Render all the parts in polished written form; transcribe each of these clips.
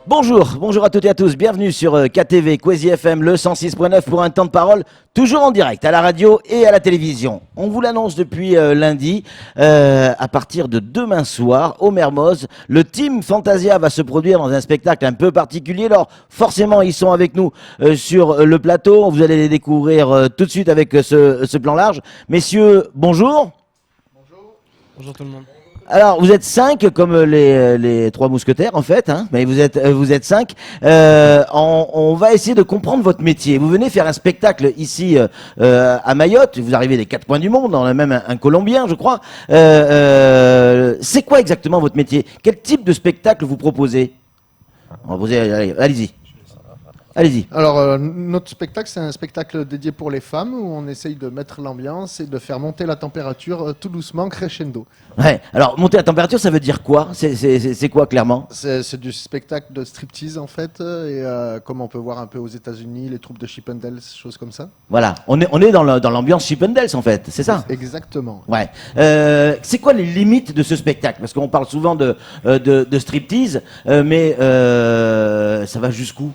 Bonjour à toutes et à tous, bienvenue sur KTV, Kwezi FM, le 106.9 pour un temps de parole, toujours en direct, à la radio et à la télévision. On vous l'annonce depuis lundi, à partir de demain soir, au Mermoz, le Team Fantasia va se produire dans un spectacle un peu particulier. Alors forcément, ils sont avec nous sur le plateau, vous allez les découvrir tout de suite avec ce plan large. Messieurs, bonjour. Bonjour tout le monde. Alors, vous êtes 5 comme les trois mousquetaires en fait, hein, mais vous êtes 5. On va essayer de comprendre votre métier. Vous venez faire un spectacle ici à Mayotte. Vous arrivez des 4 coins du monde. On a même un Colombien, je crois. C'est quoi exactement votre métier? Quel type de spectacle vous proposez? Allez-y. Allez-y. Alors, notre spectacle, c'est un spectacle dédié pour les femmes où on essaye de mettre l'ambiance et de faire monter la température tout doucement, crescendo. Ouais. Alors, monter la température, ça veut dire quoi? C'est quoi clairement? C'est du spectacle de striptease en fait, et comme on peut voir un peu aux États-Unis, les troupes de Chippendales, choses comme ça. Voilà. On est dans l'ambiance Chippendales en fait, c'est ça? Exactement. Ouais. C'est quoi les limites de ce spectacle? Parce qu'on parle souvent de striptease, mais ça va jusqu'où?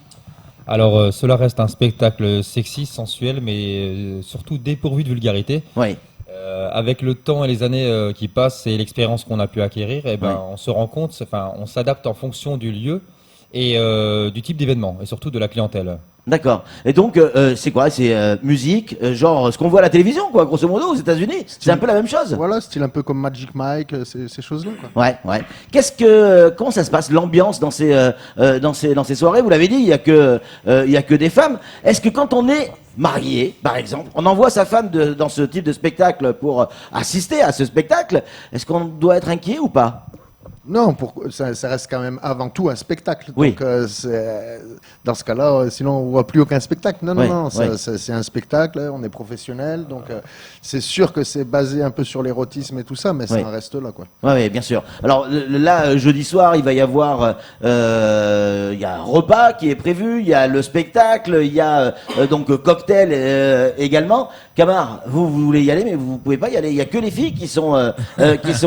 Alors, cela reste un spectacle sexy, sensuel, mais surtout dépourvu de vulgarité. Oui. Avec le temps et les années qui passent et l'expérience qu'on a pu acquérir, eh ben, on se rend compte, on s'adapte en fonction du lieu et du type d'événement, et surtout de la clientèle. D'accord. Et donc, c'est quoi? C'est musique, genre ce qu'on voit à la télévision, quoi, grosso modo, aux États-Unis. C'est un peu la même chose. Voilà, style un peu comme Magic Mike, ces choses-là, quoi. Ouais. Comment ça se passe, l'ambiance dans ces soirées? Vous l'avez dit, il y a que des femmes. Est-ce que quand on est marié, par exemple, on envoie sa femme dans ce type de spectacle pour assister à ce spectacle, est-ce qu'on doit être inquiet ou pas? Non, ça reste quand même avant tout un spectacle. Oui. Donc, dans ce cas-là, sinon on voit plus aucun spectacle. Non, c'est un spectacle, on est professionnel. Donc, c'est sûr que c'est basé un peu sur l'érotisme et tout ça, mais ça en reste là, quoi. Oui, bien sûr. Alors là, jeudi soir, il va y avoir, il y a un repas qui est prévu, il y a le spectacle, il y a donc cocktail également. Camar, vous voulez y aller, mais vous pouvez pas y aller. Il y a que les filles qui sont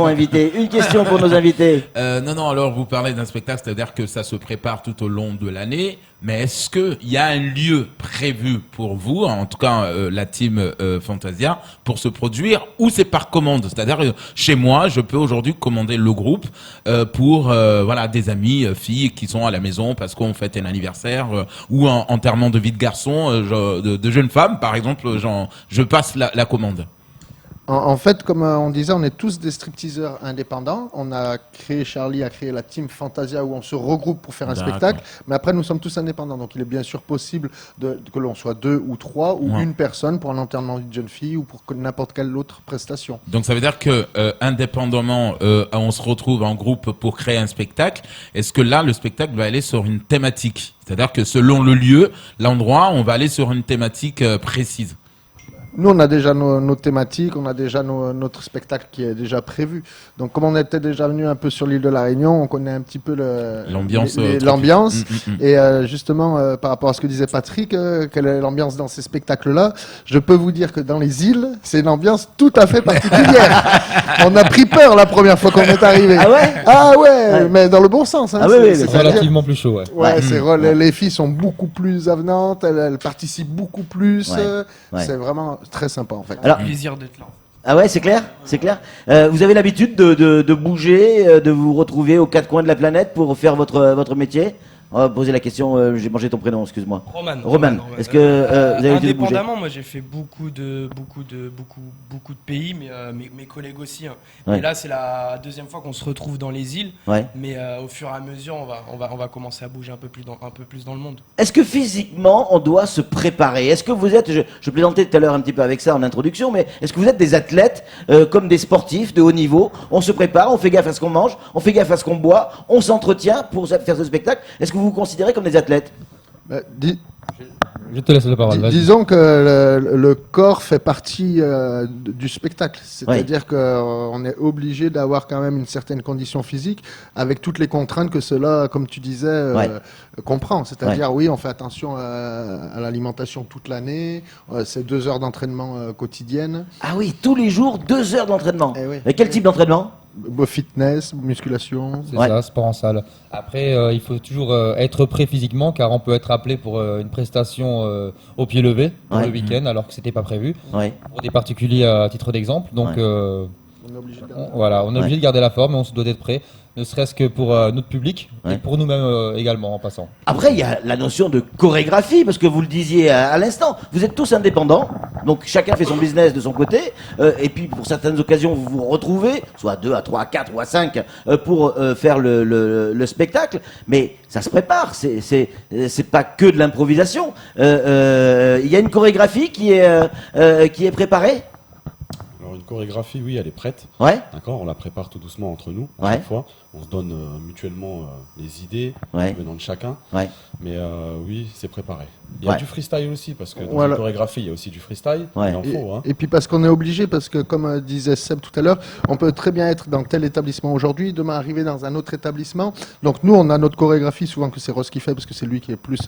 invitées. Une question pour nos invités. Non, alors vous parlez d'un spectacle, c'est-à-dire que ça se prépare tout au long de l'année, mais est-ce qu'il y a un lieu prévu pour vous, en tout cas la team Fantasia, pour se produire, ou c'est par commande? C'est-à-dire chez moi, je peux aujourd'hui commander le groupe pour des amis, filles qui sont à la maison parce qu'on fête un anniversaire ou un enterrement de vie de garçon, de jeunes femmes, par exemple, je passe la commande. En fait, comme on disait, on est tous des stripteaseurs indépendants. Charlie a créé la team Fantasia où on se regroupe pour faire un spectacle. Mais après, nous sommes tous indépendants. Donc, il est bien sûr possible que l'on soit 2 ou 3 ou une personne pour un enterrement d'une jeune fille ou pour n'importe quelle autre prestation. Donc, ça veut dire que indépendamment, on se retrouve en groupe pour créer un spectacle. Est-ce que là, le spectacle va aller sur une thématique? C'est-à-dire que selon le lieu, l'endroit, on va aller sur une thématique précise. Nous, on a déjà nos thématiques, on a déjà notre spectacle qui est déjà prévu. Donc, comme on était déjà venu un peu sur l'île de la Réunion, on connaît un petit peu l'ambiance. Et justement, par rapport à ce que disait Patrick, quelle est l'ambiance dans ces spectacles-là, je peux vous dire que dans les îles, c'est une ambiance tout à fait particulière. On a pris peur la première fois qu'on est arrivé. Ah ouais? Ouais, mais dans le bon sens. Hein. Ah oui, c'est relativement plus chaud, ouais. Les filles sont beaucoup plus avenantes, elles participent beaucoup plus. C'est vraiment très sympa en fait. Alors, plaisir d'être là. Ah ouais, c'est clair. Vous avez l'habitude de bouger, de vous retrouver aux 4 coins de la planète pour faire votre métier? On va poser la question, j'ai mangé ton prénom, excuse-moi. Roman. Est-ce que vous avez l'habitude de bouger? Indépendamment, moi j'ai fait beaucoup de pays, mais mes collègues aussi. Hein. Ouais. Et là, c'est la deuxième fois qu'on se retrouve dans les îles. Ouais. Mais au fur et à mesure, on va commencer à bouger un peu plus dans le monde. Est-ce que physiquement, on doit se préparer? Est-ce que vous êtes, je plaisantais tout à l'heure un petit peu avec ça en introduction, mais est-ce que vous êtes des athlètes comme des sportifs de haut niveau? On se prépare, on fait gaffe à ce qu'on mange, on fait gaffe à ce qu'on boit, on s'entretient pour faire ce spectacle. Est-ce que vous vous considérez comme des athlètes? Je te laisse la parole. Disons que le corps fait partie du spectacle. C'est-à-dire qu'on est obligé d'avoir quand même une certaine condition physique avec toutes les contraintes que cela, comme tu disais, comprend. C'est-à-dire, oui, on fait attention à l'alimentation toute l'année. C'est 2 heures d'entraînement quotidienne. Ah oui, tous les jours, 2 heures d'entraînement. Eh oui. Et quel type d'entraînement? Fitness, musculation. C'est ça, sport en salle. Après, il faut toujours être prêt physiquement car on peut être appelé pour une prestation au pied levé pour le week-end alors que c'était pas prévu. Pour des particuliers à titre d'exemple. Donc, on est obligé de garder la forme et on se doit d'être prêt. Ne serait-ce que pour notre public et pour nous-mêmes également en passant. Après, il y a la notion de chorégraphie, parce que vous le disiez à l'instant, vous êtes tous indépendants, donc chacun fait son business de son côté, et puis pour certaines occasions, vous vous retrouvez, soit à 2, à 3, à 4 ou à 5, pour faire le spectacle, mais ça se prépare, c'est pas que de l'improvisation. Il y a une chorégraphie qui est préparée. Alors une chorégraphie, oui, elle est prête. Ouais. D'accord, on la prépare tout doucement entre nous à chaque fois. On se donne mutuellement les idées venant de chacun. Ouais. Mais oui, c'est préparé. Il y a du freestyle aussi, parce que dans la chorégraphie, il y a aussi du freestyle. Il en faut. Et puis parce qu'on est obligé, parce que comme disait Seb tout à l'heure, on peut très bien être dans tel établissement aujourd'hui, demain arriver dans un autre établissement. Donc nous, on a notre chorégraphie, souvent que c'est Ross qui fait, parce que c'est lui qui est plus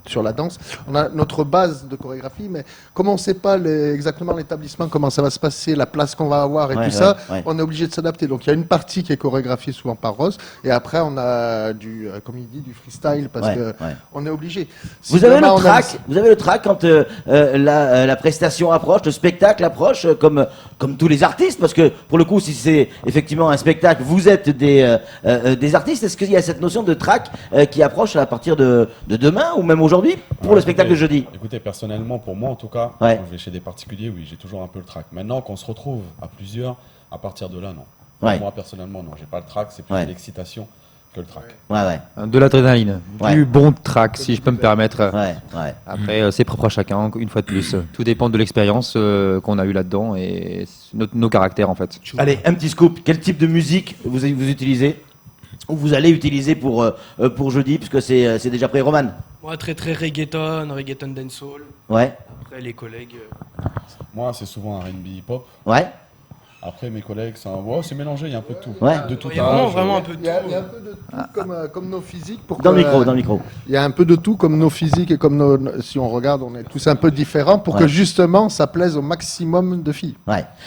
sur la danse. On a notre base de chorégraphie, mais comme on ne sait pas exactement l'établissement, comment ça va se passer, la place qu'on va avoir et tout ça, on est obligé de s'adapter. Donc il y a une partie qui est chorégraphiée souvent par Ross, et après on a comme il dit, du freestyle, parce que on est obligé. Vous avez le track quand la prestation approche, le spectacle approche, comme tous les artistes, parce que pour le coup, si c'est effectivement un spectacle, vous êtes des artistes. Est-ce qu'il y a cette notion de track qui approche à partir de demain ou même aujourd'hui pour le spectacle de jeudi? Écoutez, personnellement, pour moi en tout cas, quand je vais chez des particuliers, oui, j'ai toujours un peu le track. Maintenant, qu'on se retrouve à plusieurs, à partir de là, non. Moi, personnellement, non, j'ai pas le track, c'est plus l'excitation que le track. De l'adrénaline, du bon track, si je peux me permettre. Après, c'est propre à chacun, une fois de plus. Tout dépend de l'expérience qu'on a eu là-dedans et nos caractères, en fait. Allez, un petit scoop. Quel type de musique vous utilisez ou vous allez utiliser pour jeudi, puisque c'est déjà prêt, Roman? Moi, très reggaeton dancehall. Ouais. Après, les collègues. Moi, c'est souvent un R&B hip-hop. Ouais. Après, mes collègues, c'est mélangé, il y a un peu de tout. De tout. Il y a vraiment un peu de tout. Il y a un peu de tout comme nos physiques. Dans le micro. Il y a un peu de tout comme nos physiques et comme si on regarde, on est tous un peu différents pour que justement ça plaise au maximum de filles.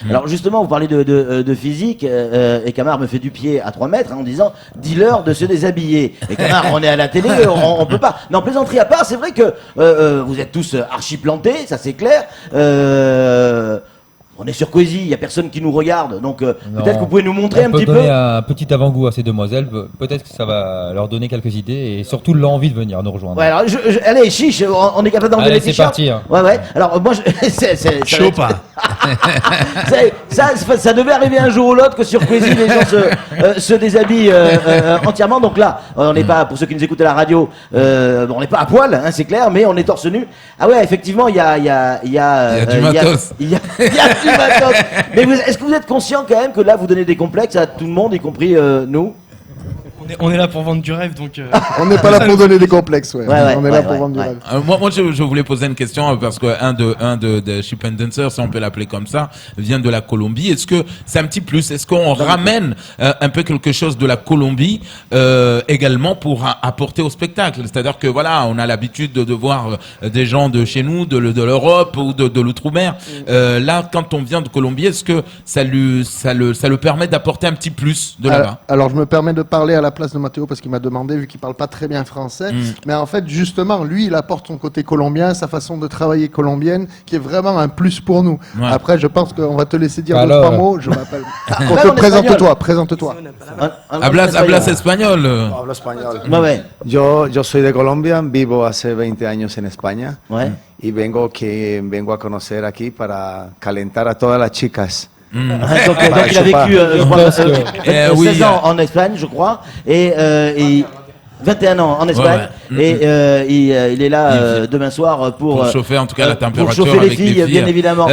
Alors justement, vous parlez de physique et Camar me fait du pied à 3 mètres en disant dis-leur de se déshabiller. Et Camar, on est à la télé, on peut pas. Non, plaisanterie à part, c'est vrai que vous êtes tous archi plantés, ça c'est clair. On est sur Cozy, il n'y a personne qui nous regarde, donc peut-être que vous pouvez nous montrer un petit peu. On peut donner un petit avant-goût à ces demoiselles, peut-être que ça va leur donner quelques idées et surtout l'envie de venir nous rejoindre. Ouais, alors allez, chiche, on est capable d'enlever les t-shirts. C'est parti. Ouais. Alors moi, chaud pas. ça devait arriver un jour ou l'autre que sur Cozy, les gens se déshabillent entièrement. Donc là, on n'est pas, pour ceux qui nous écoutent à la radio, on n'est pas à poil, hein, c'est clair, mais on est torse nu. Ah ouais, effectivement, il y a du matos. Il y a mais est-ce que vous êtes conscient quand même que là vous donnez des complexes à tout le monde, y compris nous? On est là pour vendre du rêve, donc. On n'est pas là pour donner des complexes, on est là pour vendre du rêve. Moi, je voulais poser une question parce que un de Ship and Dancer, si on peut l'appeler comme ça, vient de la Colombie. Est-ce que c'est un petit plus? Est-ce qu'on ramène un peu quelque chose de la Colombie également pour apporter au spectacle? C'est-à-dire que voilà, on a l'habitude de voir des gens de chez nous, de l'Europe ou de l'outre-mer. Là, quand on vient de Colombie, est-ce que ça le permet d'apporter un petit plus de là-bas? Alors, je me permets de parler à la place de Mathéo parce qu'il m'a demandé, vu qu'il parle pas très bien français. Mais en fait, justement, lui, il apporte son côté colombien, sa façon de travailler colombienne, qui est vraiment un plus pour nous. Après, je pense qu'on va te laisser dire 2-3 mots. Je m'appelle. Présente-toi. Hablas español. Hablo español. Yo soy de Colombia, vivo hace 20 años en España y vengo a conocer aquí para calentar a todas las chicas. Donc il a vécu 16 ans en Espagne, je crois, et 21 ans en Espagne, il est là demain soir pour chauffer en tout cas la température pour chauffer avec les filles, bien évidemment.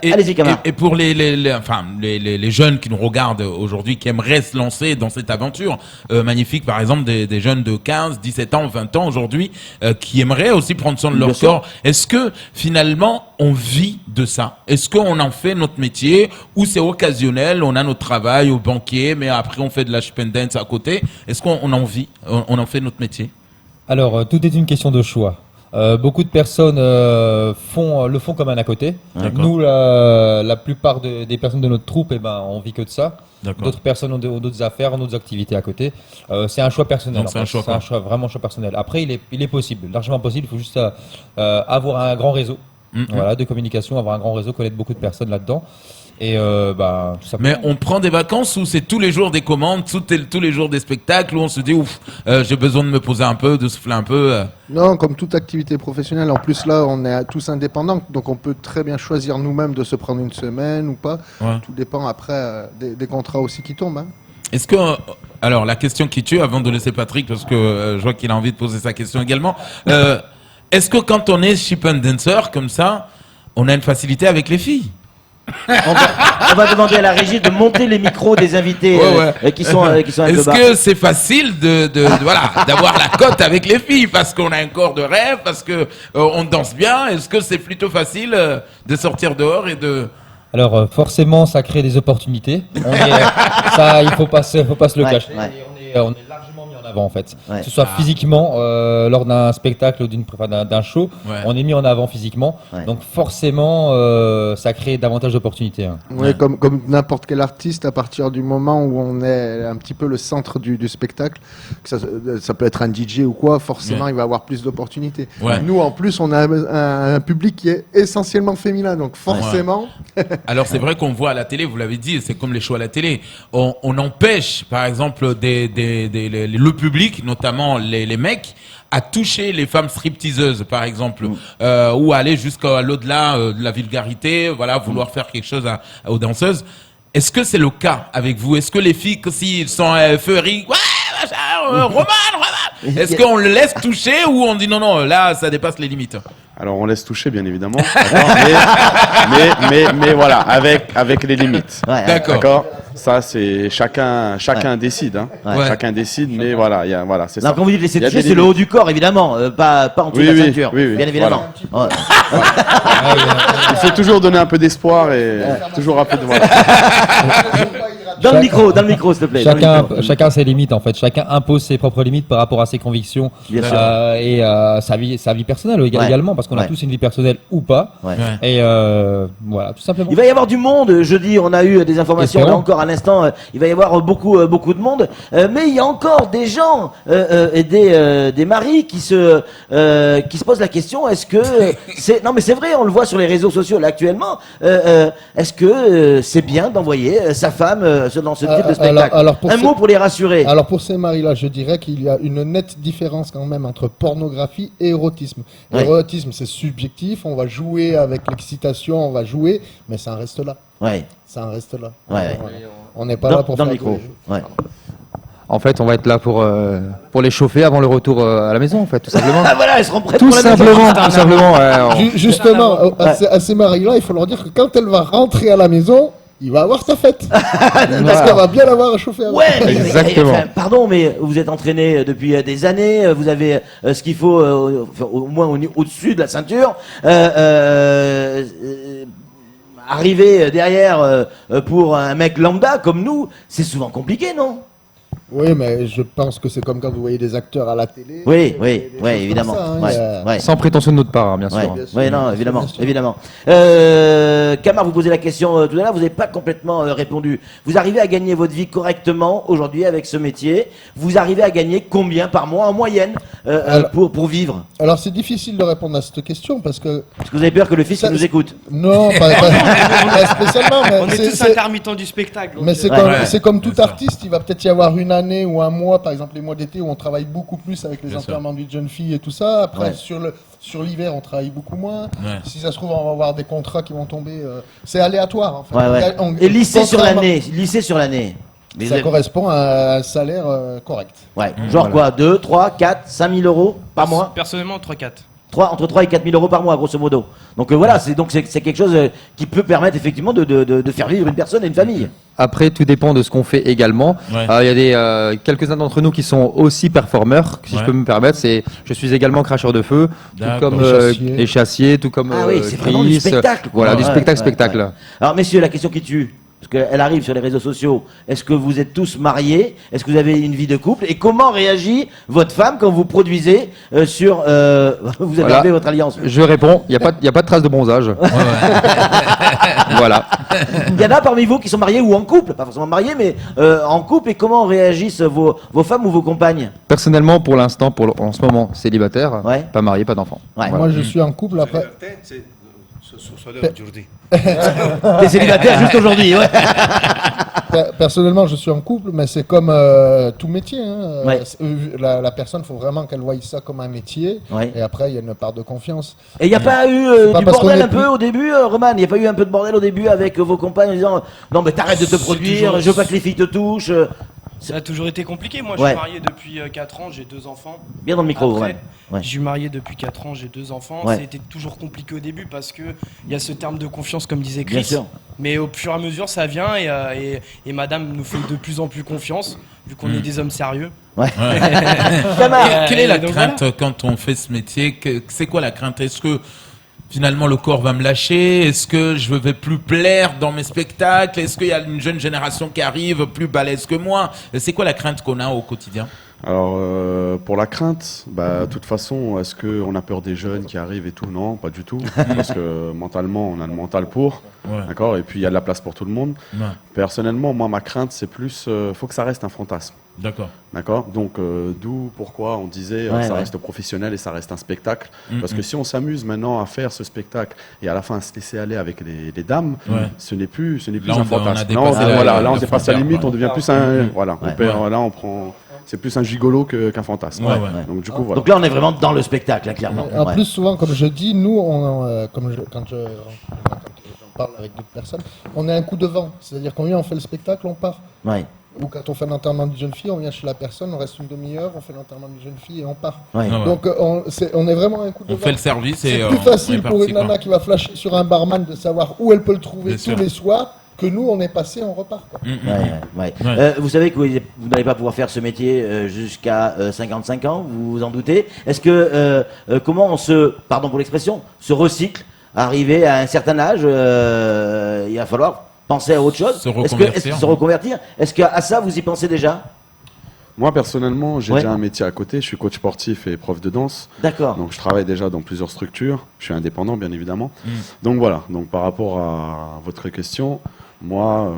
Allez-y, Camar. Et pour les jeunes qui nous regardent aujourd'hui, qui aimeraient se lancer dans cette aventure magnifique, par exemple des jeunes de 15, 17 ans, 20 ans aujourd'hui, qui aimeraient aussi prendre soin de leur corps. Est-ce que finalement on vit de ça? Est-ce qu'on en fait notre métier ou c'est occasionnel? On a notre travail au banquier, mais après on fait de la ship and dance à côté. Est-ce qu'on en vit? On en fait notre métier? Alors, tout est une question de choix. Beaucoup de personnes le font comme un à côté. Nous, la plupart des personnes de notre troupe, on vit que de ça. D'autres personnes ont d'autres affaires, ont d'autres activités à côté. C'est un choix personnel. Donc, c'est un choix, vraiment un choix personnel. Après, il est possible, largement possible. Il faut juste avoir un grand réseau de communication, avoir un grand réseau, connaître beaucoup de personnes là-dedans. Et mais on prend des vacances où c'est tous les jours des commandes, tous les jours des spectacles où on se dit ouf, j'ai besoin de me poser un peu, de souffler un peu. Non, comme toute activité professionnelle. En plus là, on est tous indépendants, donc on peut très bien choisir nous-mêmes de se prendre une semaine ou pas. Tout dépend après des contrats aussi qui tombent. Hein. Est-ce que alors la question qui tue, avant de laisser Patrick parce que je vois qu'il a envie de poser sa question également. Est-ce que quand on est ship and dancer comme ça, on a une facilité avec les filles? On va demander à la régie de monter les micros des invités qui sont un peu bas. Est-ce que c'est facile d'avoir la cote avec les filles parce qu'on a un corps de rêve, parce que on danse bien? Est-ce que c'est plutôt facile de sortir dehors et de... Alors forcément, ça crée des opportunités. Ça, il faut pas se le cacher. On est largement mis en avant en fait. Que ce soit physiquement lors d'un spectacle ou d'un show, on est mis en avant physiquement. Donc forcément, ça crée davantage d'opportunités. Hein. Comme n'importe quel artiste, à partir du moment où on est un petit peu le centre du spectacle, que ça peut être un DJ ou quoi, forcément il va avoir plus d'opportunités. Nous en plus, on a un public qui est essentiellement féminin, donc forcément... Alors c'est vrai qu'on voit à la télé, vous l'avez dit, c'est comme les shows à la télé, on empêche par exemple le public, notamment les mecs, à toucher les femmes stripteaseuses, par exemple, ou aller jusqu'à l'au-delà de la vulgarité, vouloir faire quelque chose aux danseuses. Est-ce que c'est le cas avec vous? Est-ce que les filles, s'ils sont feuries, Roman, est-ce qu'on le laisse toucher ou on dit non, là, ça dépasse les limites? Alors on laisse toucher bien évidemment, mais voilà, avec les limites. D'accord. Ça c'est chacun décide, hein. Chacun décide, mais voilà, c'est ça. Quand vous dites laisser toucher, c'est le haut du corps évidemment, pas en dessous de la ceinture, bien évidemment. Il faut toujours donner un peu d'espoir et toujours un peu de Dans le micro, s'il te plaît. Chacun ses limites en fait. Chacun impose ses propres limites par rapport à ses convictions et sa vie personnelle également, parce qu'on a tous une vie personnelle ou pas. Et voilà, tout simplement. Il va y avoir du monde jeudi. On a eu des informations là encore à l'instant. Il va y avoir beaucoup de monde, mais il y a encore des gens et des maris qui se posent la question. Est-ce que non mais c'est vrai, on le voit sur les réseaux sociaux là actuellement. Est-ce que c'est bien d'envoyer sa femme dans ce type de spectacle? Un mot pour les rassurer. Alors pour ces maris-là, je dirais qu'il y a une nette différence quand même entre pornographie et érotisme. L'érotisme, c'est subjectif, on va jouer avec l'excitation, mais ça en reste là. Ça en reste là. On n'est pas là pour faire le micro. En fait, on va être là pour les chauffer avant le retour à la maison, en fait, tout simplement. Voilà, elles seront prêtes tout pour la maison. simplement. Justement, à ces maris-là, il faut leur dire que quand elle va rentrer à la maison, il va avoir sa fête. Parce qu'elle va bien l'avoir à chauffer avant. Exactement. Pardon, mais vous êtes entraîné depuis des années, vous avez ce qu'il faut, au moins au-dessus de la ceinture. Arriver derrière pour un mec lambda comme nous, c'est souvent compliqué, non? Oui, mais je pense que c'est comme quand vous voyez des acteurs à la télé. Oui, évidemment. Ça, sans prétention de notre part, hein, bien sûr. Oui, non, évidemment. Kamar, vous posez la question tout à l'heure, vous n'avez pas complètement répondu. Vous arrivez à gagner votre vie correctement aujourd'hui avec ce métier? Vous arrivez à gagner combien par mois en moyenne pour vivre? Alors c'est difficile de répondre à cette question parce que vous avez peur que le fils nous écoute? Non, pas spécialement. Mais on est tous intermittents du spectacle. Mais c'est comme tout artiste, il va peut-être y avoir une année ou un mois, par exemple les mois d'été, où on travaille beaucoup plus avec les enterrements de jeunes filles et tout ça. Après, sur l'hiver, on travaille beaucoup moins. Si ça se trouve, on va avoir des contrats qui vont tomber. C'est aléatoire, en fait. Et lycée sur l'année. Ça correspond à un salaire correct. Genre quoi, 2, 3, 4, 5 000 euros par mois? Personnellement, 3-4. Entre 3 et 4 000 euros par mois, grosso modo. Donc voilà, c'est quelque chose qui peut permettre effectivement de faire vivre une personne et une famille. Après, tout dépend de ce qu'on fait également. Il y a quelques-uns d'entre nous qui sont aussi performeurs, si je peux me permettre. Je suis également cracheur de feu, tout comme les chassiers, tout comme c'est vraiment du spectacle. Voilà, du spectacle. Alors messieurs, la question qui tue. parce qu'elle arrive sur les réseaux sociaux, est-ce que vous êtes tous mariés? Est-ce que vous avez une vie de couple? Et comment réagit votre femme quand vous produisez sur... vous avez enlevé votre alliance? Je réponds, il n'y a pas de trace de bronzage. Voilà. Il y en a parmi vous qui sont mariés ou en couple, pas forcément mariés, mais en couple, et comment réagissent vos femmes ou vos compagnes? Personnellement, pour l'instant, en ce moment, célibataire, pas marié, pas d'enfant. Ouais. Voilà. Moi, je suis en couple après... T'es célibataire juste aujourd'hui, ouais. Personnellement, je suis en couple, mais c'est comme tout métier. Hein. La personne, il faut vraiment qu'elle voie ça comme un métier. Et après, il y a une part de confiance. Et il n'y a pas eu du bordel un peu au début, Roman? Il n'y a pas eu un peu de bordel au début avec vos compagnes en disant non, mais t'arrêtes de te produire, je veux pas que les filles te touchent. Ça a toujours été compliqué. Moi, je suis marié depuis 4 ans, j'ai 2 enfants. Bien dans le micro, Après, je suis marié depuis 4 ans, j'ai 2 enfants. C'était toujours compliqué au début parce qu'il y a ce terme de confiance, comme disait Chris. Bien sûr. Mais au fur et à mesure, ça vient et madame nous fait de plus en plus confiance, vu qu'on est des hommes sérieux. Quelle est la crainte quand on fait ce métier? C'est quoi la crainte? Est-ce que finalement le corps va me lâcher? Est-ce que je vais plus plaire dans mes spectacles? Est-ce qu'il y a une jeune génération qui arrive plus balèze que moi? C'est quoi la crainte qu'on a au quotidien? Alors pour la crainte, de toute façon, est-ce qu'on a peur des jeunes qui arrivent et tout? Non, pas du tout, parce que mentalement on a le mental pour, d'accord, et puis il y a de la place pour tout le monde. Personnellement, moi ma crainte c'est plus, faut que ça reste un fantasme. D'accord. Donc d'où pourquoi on disait ça reste professionnel et ça reste un spectacle, parce que si on s'amuse maintenant à faire ce spectacle et à la fin à se laisser aller avec les dames, ce n'est plus un fantasme. Là on dépasse la limite, on devient plus un là on prend. C'est plus un gigolo qu'un fantasme. Donc, du coup, voilà. Donc là, on est vraiment dans le spectacle, là, clairement. En plus, souvent, comme je dis, nous, quand je parle avec d'autres personnes, on est un coup de vent. C'est-à-dire qu'on vient, on fait le spectacle, on part. Ou quand on fait l'enterrement d'une jeune fille, on vient chez la personne, on reste une demi-heure, on fait l'enterrement d'une jeune fille et on part. Donc on est vraiment un coup de vent. On fait le service et c'est plus facile pour une nana qui va flasher sur un barman de savoir où elle peut le trouver tous les soirs. Que nous, on est passé, on repart. Quoi. Vous savez que vous n'allez pas pouvoir faire ce métier jusqu'à 55 ans, vous vous en doutez. Est-ce que, comment on pardon pour l'expression, se recycle, arrivé à un certain âge, il va falloir penser à autre chose? Se reconvertir. Est-ce qu'à ça, vous y pensez déjà? Moi, personnellement, j'ai déjà un métier à côté. Je suis coach sportif et prof de danse. D'accord. Donc, je travaille déjà dans plusieurs structures. Je suis indépendant, bien évidemment. Donc, voilà. Donc, par rapport à votre question, moi,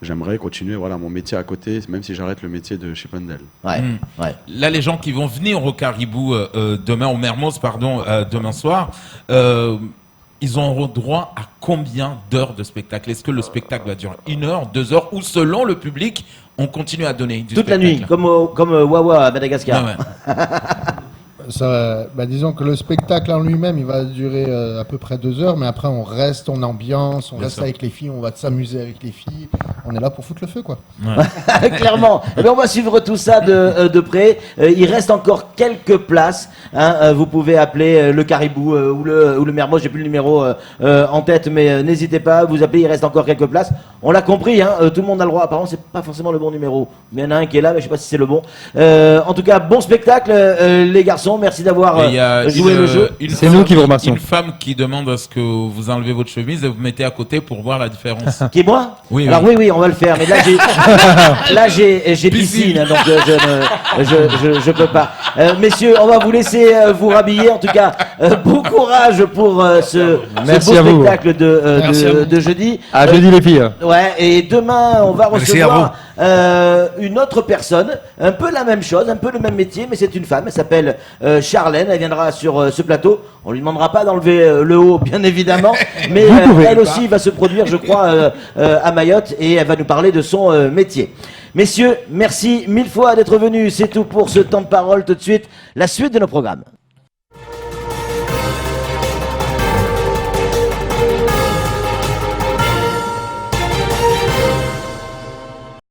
j'aimerais continuer mon métier à côté, même si j'arrête le métier de Chippendale. Là, les gens qui vont venir au Caribou demain, au Mermoz, pardon, demain soir, ils auront droit à combien d'heures de spectacle? Est-ce que le spectacle va durer 1 heure, 2 heures, ou selon le public, on continue à donner du toute spectacle? La nuit, comme Wawa à Madagascar. Disons que le spectacle en lui-même, il va durer à peu près 2 heures, mais après on reste en ambiance, on reste avec les filles, on va s'amuser avec les filles. On est là pour foutre le feu, quoi. Clairement. On va suivre tout ça de près. Il reste encore quelques places. Vous pouvez appeler le Caribou ou le Mermoz. J'ai plus le numéro en tête, mais n'hésitez pas. Vous appelez. Il reste encore quelques places. On l'a compris. Tout le monde a le droit. Apparemment, c'est pas forcément le bon numéro. Mais il y en a un qui est là, mais je sais pas si c'est le bon. En tout cas, bon spectacle, les garçons. Merci d'avoir joué le jeu. C'est nous qui vous remercions. Une femme qui demande à ce que vous enlevez votre chemise et vous mettez à côté pour voir la différence. Qui est moi? Oui. Alors oui, on va le faire. Mais là, j'ai piscine, donc je peux pas. Messieurs, on va vous laisser vous rhabiller. En tout cas, bon courage pour ce beau spectacle de jeudi. À jeudi les filles. Et demain, on va recevoir une autre personne, un peu la même chose, un peu le même métier, mais c'est une femme. Elle s'appelle Charlène. Elle viendra sur ce plateau. On lui demandera pas d'enlever le haut, bien évidemment, mais elle aussi va se produire, je crois, à Mayotte, et elle va nous parler de son métier. Messieurs, merci 1000 fois d'être venus. C'est tout pour ce temps de parole. Tout de suite, la suite de nos programmes.